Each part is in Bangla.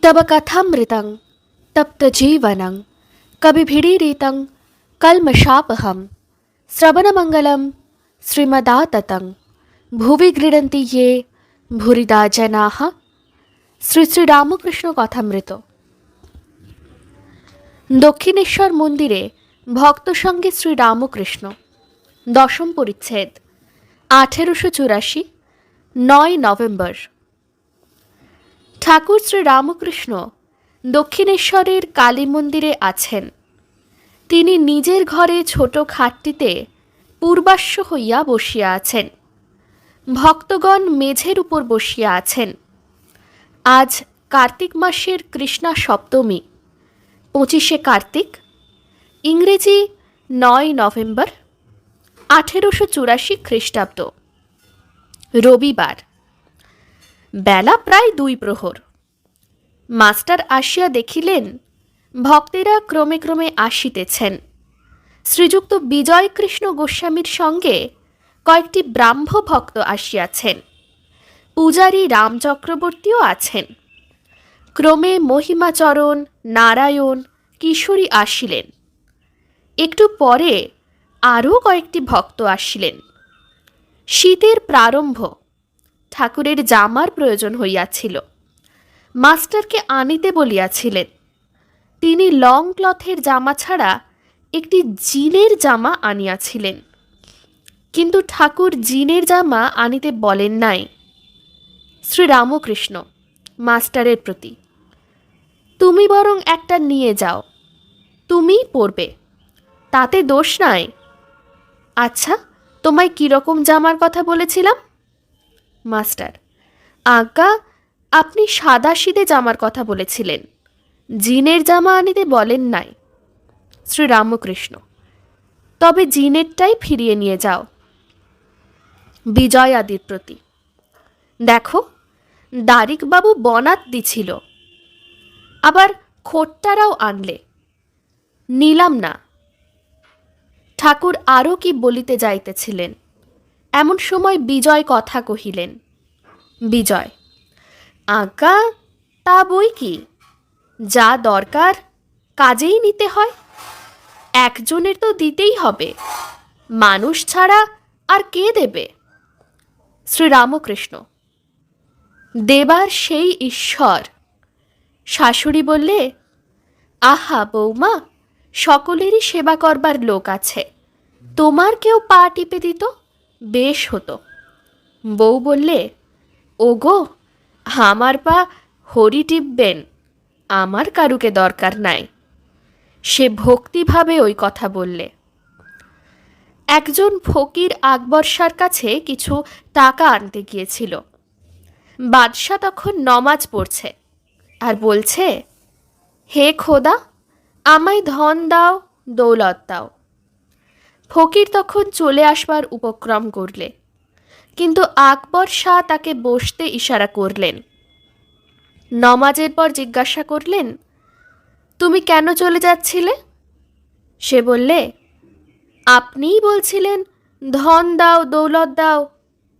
तब कथामृतं तप्तजीवनं कविभिरीडितं कल्मषापहं श्रवणमङ्गलं श्रीमदाततं भुवि गृह्णन्ति ये भूरिदा जनाः। শ্রী শ্রী রামকৃষ্ণ কথামৃত। দক্ষিণেশ্বর মন্দিরে ভক্ত সঙ্গে শ্রী রামকৃষ্ণ। দশম পরিচ্ছেদ। 1884 9 নভেম্বর। ঠাকুর শ্রী রামকৃষ্ণ দক্ষিণেশ্বরের কালী মন্দিরে আছেন। তিনি নিজের ঘরে ছোট খাটটিতে পূর্বাশ্ব হইয়া বসিয়া আছেন। ভক্তগণ মেঝের উপর বসিয়া আছেন। আজ কার্তিক মাসের কৃষ্ণা সপ্তমী, 25শে কার্তিক, ইংরেজি 9 নভেম্বর 1884 খ্রিস্টাব্দ, রবিবার। বেলা প্রায় 2 প্রহর। মাস্টার আসিয়া দেখিলেন ভক্তেরা ক্রমে ক্রমে আসিতেছেন। শ্রীযুক্ত বিজয়কৃষ্ণ গোস্বামীর সঙ্গে কয়েকটি ব্রাহ্ম ভক্ত আসিয়াছেন। পূজারী রাম চক্রবর্তীও আছেন। ক্রমে মহিমাচরণ, নারায়ণ, কিশোরী আসিলেন। একটু পরে আরও কয়েকটি ভক্ত আসিলেন। শীতের প্রারম্ভ। ঠাকুরের জামার প্রয়োজন হইয়াছিল। মাস্টারকে আনিতে বলিয়াছিলেন। তিনি লং ক্লথের জামা ছাড়া একটি জিনের জামা আনিয়াছিলেন, কিন্তু ঠাকুর জিনের জামা আনিতে বলেন নাই। শ্রী রামকৃষ্ণ মাস্টারের প্রতি, তুমি বরং একটা নিয়ে যাও, তুমিই পরবে, তাতে দোষ নাই। আচ্ছা, তোমায় কীরকম জামার কথা বলেছিলাম? মাস্টার, আজ্ঞা, আপনি সাদাসিধে জামার কথা বলেছিলেন, জিনের জামা আনিতে বলেন নাই। শ্রী রামকৃষ্ণ, তবে জিনেরটাই ফিরিয়ে নিয়ে যাও। বিজয় আদির প্রতি, দেখো, দারিকবাবু বনাত দিছিল, আবার খোট্টারাও আনলে, নিলাম না। ঠাকুর আরও কি বলিতে যাইতেছিলেন, এমন সময় বিজয় কথা কহিলেন। বিজয়, আজ্ঞা, তা বই কি, যা দরকার কাজেই নিতে হয়। একজনের তো দিতেই হবে, মানুষ ছাড়া আর কে দেবে? শ্রী রামকৃষ্ণ, দেবার সেই ঈশ্বর। শাশুড়ি বললে, আহা বৌমা, সকলেরই সেবা করবার লোক আছে, তোমার কেউ পা টিপে দিত, বেশ হতো। বউ বললে, ওগো, আমার পা হরি টিপবেন, আমার কারুকে দরকার নাই। সে ভক্তিভাবে ওই কথা বললে। একজন ফকির আকবর শাহর কাছে কিছু টাকা আনতে গিয়েছিল। বাদশাহ তখন নমাজ পড়ছে আর বলছে, হে খোদা, আমায় ধন দাও, দৌলত দাও। ফকির তখন চলে আসবার উপক্রম করলে, কিন্তু আকবর শাহ তাকে বসতে ইশারা করলেন। নমাজের পর জিজ্ঞাসা করলেন, তুমি কেন চলে যাচ্ছিলে? সে বললে, আপনিই বলছিলেন ধন দাও, দৌলত দাও,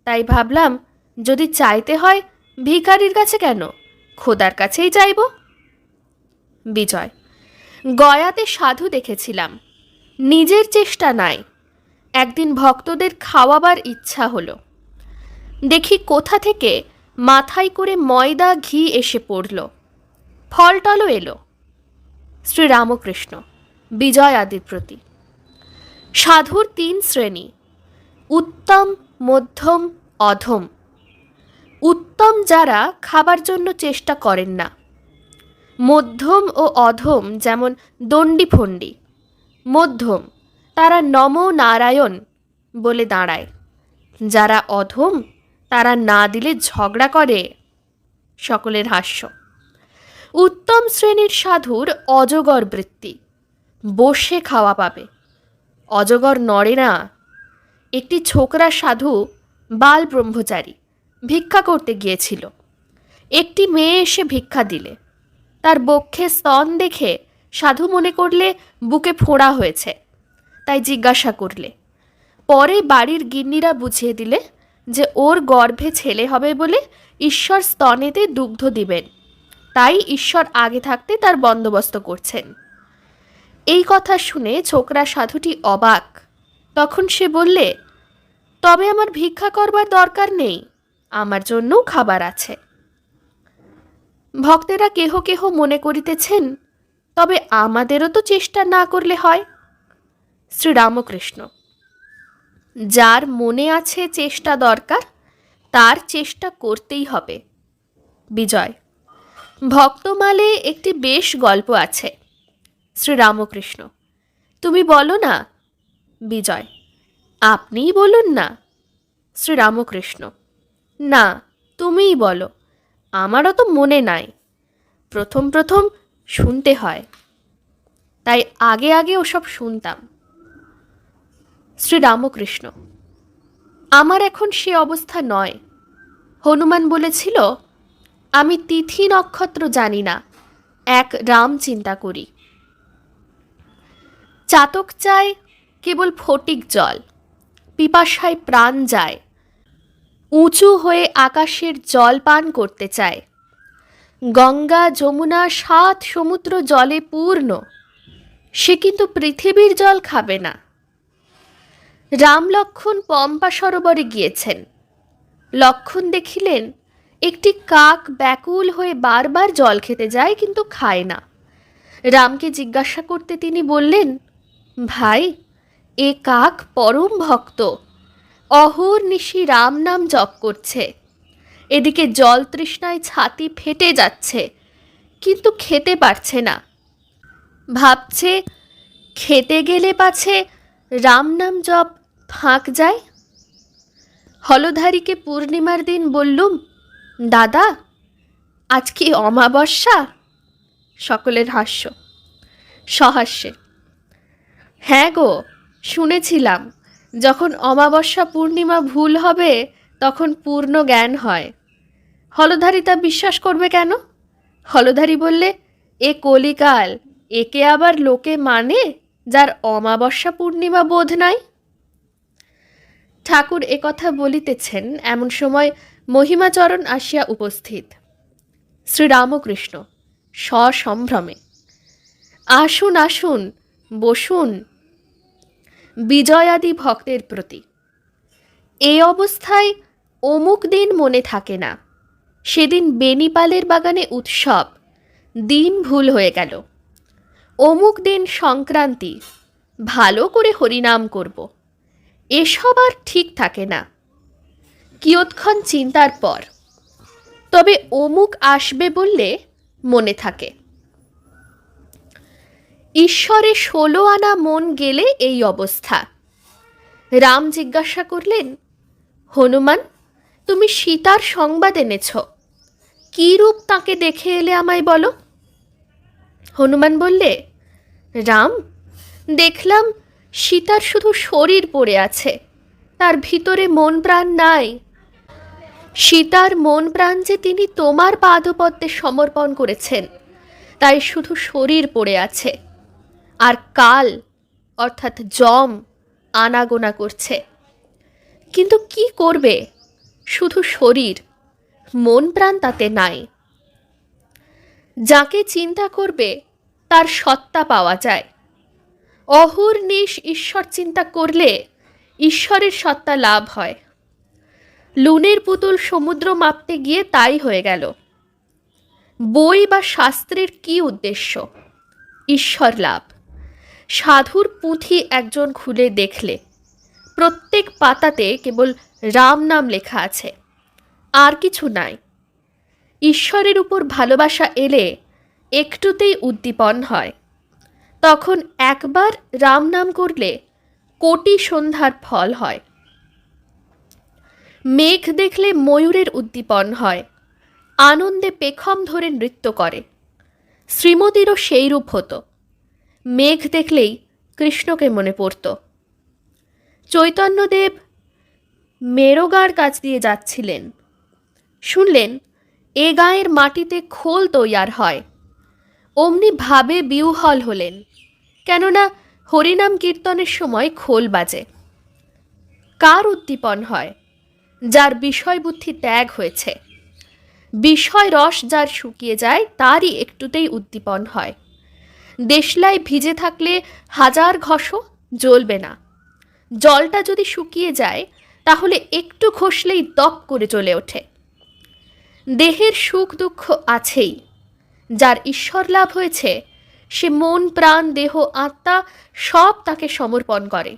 তাই ভাবলাম যদি চাইতে হয় ভিখারির কাছে কেন, খোদার কাছেই চাইব। বিজয়, গয়াতে সাধু দেখেছিলাম, নিজের চেষ্টা নাই। একদিন ভক্তদের খাওয়াবার ইচ্ছা হলো, দেখি কোথা থেকে মাথায় করে ময়দা ঘি এসে পড়ল, ফলটলও এলো। শ্রী রামকৃষ্ণ বিজয় আদির প্রতি, সাধুর 3 শ্রেণী, উত্তম, মধ্যম, অধম। উত্তম যারা খাবার জন্য চেষ্টা করেন না, মধ্যম ও অধম যেমন দণ্ডি ফন্ডি। মধ্যম তারা নম নারায়ণ বলে দাঁড়ায়, যারা অধম তারা না দিলে ঝগড়া করে। সকলের হাস্য। উত্তম শ্রেণীর সাধুর অজগর বৃত্তি, বসে খাওয়া পাবে, অজগর নড়ে না। একটি ছোকরা সাধু বাল ব্রহ্মচারী ভিক্ষা করতে গিয়েছিল। একটি মেয়ে এসে ভিক্ষা দিলে, তার বক্ষে স্তন দেখে সাধু মনে করলে বুকে ফোঁড়া হয়েছে, তাই জিজ্ঞাসা করলে। পরে বাড়ির গিন্নিরা বুঝিয়ে দিলে যে ওর গর্ভে ছেলে হবে বলে ঈশ্বর স্তনেতে দুগ্ধ দিবেন, তাই ঈশ্বর আগে থাকতে তার বন্দোবস্ত করছেন। এই কথা শুনে ছোকরা সাধুটি অবাক। তখন সে বললে, তবে আমার ভিক্ষা করবার দরকার নেই, আমার জন্যও খাবার আছে। ভক্তেরা কেহ কেহ মনে করিতেছেন, তবে আমাদেরও তো চেষ্টা না করলে হয়। শ্রীরামকৃষ্ণ, যার মনে আছে চেষ্টা দরকার, তার চেষ্টা করতেই হবে। বিজয়, ভক্তমালে একটি বেশ গল্প আছে। শ্রীরামকৃষ্ণ, তুমি বলো না। বিজয়, আপনিই বলুন না। শ্রীরামকৃষ্ণ, না, তুমিই বলো, আমারও তো মনে নাই। প্রথম প্রথম শুনতে হয়, তাই আগে আগে ওসব শুনতাম। শ্রীরামকৃষ্ণ, আমার এখন সে অবস্থা নয়। হনুমান বলেছিল, আমি তিথি নক্ষত্র জানি না, এক রাম চিন্তা করি। চাতক চায় কেবল ফটিক জল, পিপাসায় প্রাণ যায়, উঁচু হয়ে আকাশের জল পান করতে চায়। গঙ্গা যমুনা 7 সমুদ্র জলে পূর্ণ, সে কিন্তু পৃথিবীর জল খাবে না। রাম লক্ষ্মণ পম্পা সরোবরে গিয়েছেন। লক্ষ্মণ দেখিলেন একটি কাক ব্যাকুল হয়ে বারবার জল খেতে যায়, কিন্তু খায় না। রামকে জিজ্ঞাসা করতে তিনি বললেন, ভাই, এ কাক পরম ভক্ত, অহর্নিশি রাম নাম জপ করছে। এদিকে জল তৃষ্ণায় ছাতি ফেটে যাচ্ছে, কিন্তু খেতে পারছে না। ভাবছে খেতে গেলে পাছে রাম নাম জপ ফাঁক যায়। হলধারীকে পূর্ণিমার দিন বললুম, দাদা, আজ কি অমাবস্যা? সকলের হাস্য। সহাস্যে, হ্যাঁ গো, শুনেছিলাম যখন অমাবস্যা পূর্ণিমা ভুল হবে তখন পূর্ণ জ্ঞান হয়। হলধারী তা বিশ্বাস করবে কেন? হলধারী বললে, এ কলিকাল, একে আবার লোকে মানে যার অমাবস্যা পূর্ণিমা বোধ নাই। ঠাকুর একথা বলিতেছেন, এমন সময় মহিমাচরণ আসিয়া উপস্থিত। শ্রীরামকৃষ্ণ সসম্ভ্রমে, আসুন আসুন, বসুন। বিজয়াদি ভক্তের প্রতি, এই অবস্থায় অমুক দিন মনে থাকে না। সেদিন বেনিপালের বাগানে উৎসব, দিন ভুল হয়ে গেল। অমুক দিন সংক্রান্তি, ভালো করে হরিনাম করব, এসব আর ঠিক থাকে না। কিয়ৎক্ষণ চিন্তার পর তবে অমুক আসবে বললে মনে থাকে। ঈশ্বরে 16 আনা মন গেলে এই অবস্থা। রাম জিজ্ঞাসা করলেন, হনুমান, তুমি সীতার সংবাদ এনেছ, কি রূপ তাকে দেখে এলে আমায় বলো। হনুমান বললে, রাম, দেখলাম সীতার শুধু শরীর পড়ে আছে, তার ভিতরে মন প্রাণ নাই। সীতার মন প্রাণ যে তিনি তোমার পাদপদ্মে সমর্পণ করেছেন, তাই শুধু শরীর পড়ে আছে। আর কাল অর্থাৎ যম আনাগোনা করছে। কিন্তু কি করবে, শুধু শরীর, মন প্রাণ তাতে নাই। যাকে চিন্তা করবে তার সত্তা পাওয়া যায়। অহর্নিশ ঈশ্বর চিন্তা করলে ঈশ্বরের সত্তা লাভ হয়। লুনের পুতুল সমুদ্র মাপতে গিয়ে তাই হয়ে গেল। বই বা শাস্ত্রের কি উদ্দেশ্য? ঈশ্বর লাভ। সাধুর পুঁথি একজন খুলে দেখলে প্রত্যেক পাতাতে কেবল রাম নাম লেখা আছে, আর কিছু নাই। ঈশ্বরের উপর ভালোবাসা এলে একটুতেই উদ্দীপন হয়। তখন একবার রাম নাম করলে কোটি সন্ধ্যার ফল হয়। মেঘ দেখলে ময়ূরের উদ্দীপন হয়, আনন্দে পেখম ধরে নৃত্য করে। শ্রীমতীরও সেই রূপ হতো, মেঘ দেখলেই কৃষ্ণকে মনে পড়ত। চৈতন্যদেব মেরোগাঁর কাছ দিয়ে যাচ্ছিলেন, শুনলেন এ গাঁয়ের মাটিতে খোল তৈয়ার হয়। অমনি ভাবে বিহ্বল হলেন, কেননা হরিনাম কীর্তনের সময় খোল বাজে। কার উদ্দীপন হয়? যার বিষয় বুদ্ধি ত্যাগ হয়েছে। বিষয় রস যার শুকিয়ে যায় তারই একটুতেই উদ্দীপন হয়। দেশলাই ভিজে থাকলে হাজার ঘষো জ্বলবে না। জলটা যদি শুকিয়ে যায় তাহলে একটু ঘষলেই দপ করে জ্বলে ওঠে। দেহের সুখ দুঃখ আছেই, যার ঈশ্বর লাভ হয়েছে সে মন প্রাণ দেহ আত্মা সব তাকে সমর্পণ করে।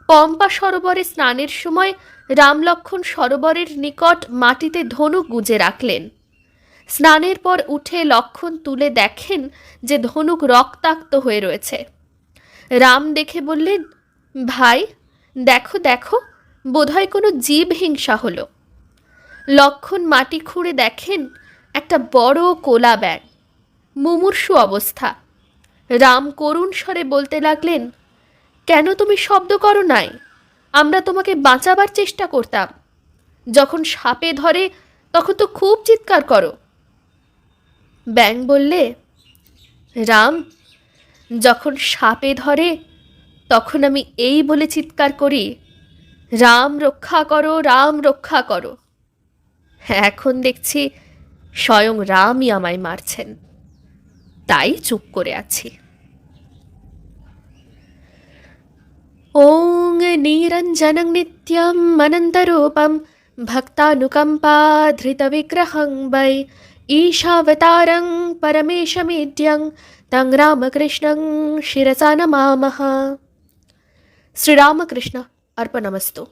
পম্পা সরোবরে স্নানের সময় রামলক্ষণ সরোবরের নিকট মাটিতে ধনুক গুঁজে রাখলেন। স্নানের পর উঠে লক্ষণ তুলে দেখেন যে ধনুক রক্তাক্ত হয়ে রয়েছে। রাম দেখে বললেন, ভাই দেখো দেখো, বোধহয় কোনো জীব হিংসা হলো। লক্ষণ মাটি খুঁড়ে দেখেন একটা বড় কোলা ব্যাগ, মুমূর্ষু অবস্থা। রাম করুণ স্বরে বলতে লাগলেন, কেন তুমি শব্দ করো নাই? আমরা তোমাকে বাঁচাবার চেষ্টা করতাম। যখন সাপে ধরে তখন তো খুব চিৎকার করো। ব্যাঙ বললে, রাম, যখন সাপে ধরে তখন আমি এই বলে চিৎকার করি, রাম রক্ষা করো, রাম রক্ষা করো। এখন দেখছি স্বয়ং রামই আমায় মারছেন, তাই চুপ করে আছি। ওং নিরঞ্জনং নিত্যম অনন্তরূপম ভক্তানুকম্পাধৃতবিগ্রহং বৈ ঈশাবতারং পরমেশমেদ্যং তং রামকৃষ্ণং শিরসা নমামঃ। শ্রীরামকৃষ্ণ अर्पणमस्तु।